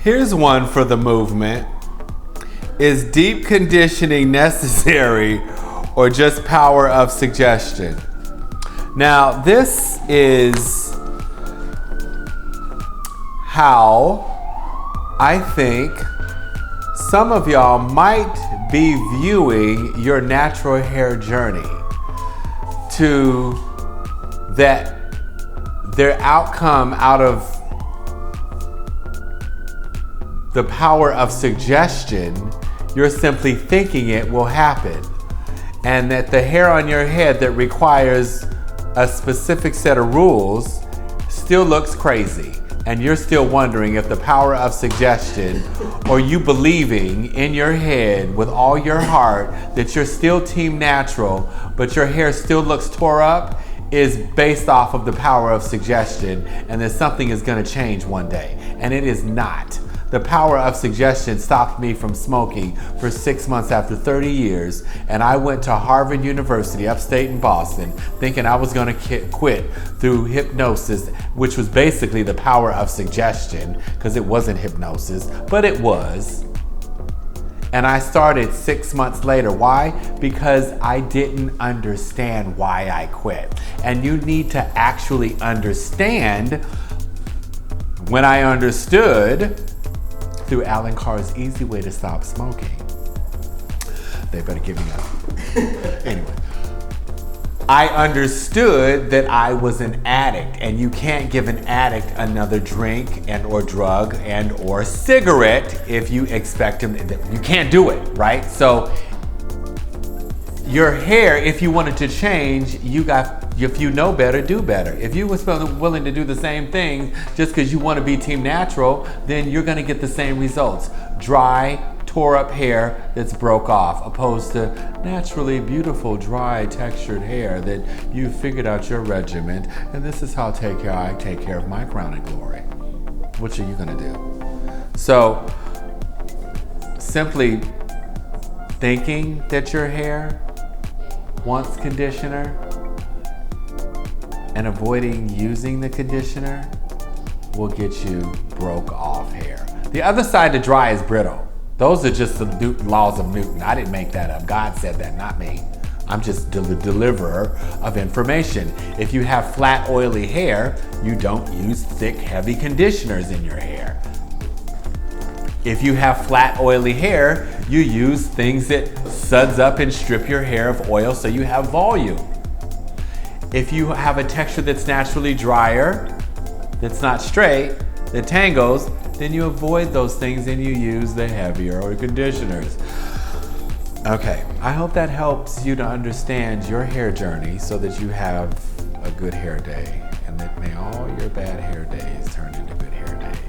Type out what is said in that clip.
Here's one for the movement. Is deep conditioning necessary or just power of suggestion? Now, this is how I think some of y'all might be viewing your natural hair journey, to that their outcome out of the power of suggestion, you're simply thinking it will happen. And that the hair on your head that requires a specific set of rules still looks crazy. And you're still wondering if the power of suggestion, or you believing in your head with all your heart that you're still team natural, but your hair still looks tore up, is based off of the power of suggestion, and that something is gonna change one day. And it is not. The power of suggestion stopped me from smoking for 6 months after 30 years, and I went to Harvard University, upstate in Boston, thinking I was gonna quit through hypnosis, which was basically the power of suggestion, because it wasn't hypnosis, but it was. And I started 6 months later. Why? Because I didn't understand why I quit. And you need to actually understand. When I understood, through Alan Carr's Easy Way to Stop Smoking. They better give me up. Anyway, I understood that I was an addict, and you can't give an addict another drink and or drug and or cigarette if you expect him. You can't do it, right? So your hair, if you wanted to change, if you know better, do better. If you was willing to do the same thing just because you want to be team natural, then you're going to get the same results. Dry, tore up hair that's broke off, opposed to naturally beautiful, dry, textured hair that you figured out your regimen, and this is how I take care of my crown and glory. What are you going to do? So, simply thinking that your hair wants conditioner and avoiding using the conditioner will get you broke off hair. The other side to dry is brittle. Those are just the laws of Newton. I didn't make that up. God said that, not me. I'm just the deliverer of information. If you have flat, oily hair, you don't use thick, heavy conditioners in your hair. If you have flat, oily hair, you use things that suds up and strip your hair of oil so you have volume. If you have a texture that's naturally drier, that's not straight, that tangles, then you avoid those things and you use the heavier conditioners. Okay, I hope that helps you to understand your hair journey so that you have a good hair day, and that may all your bad hair days turn into good hair days.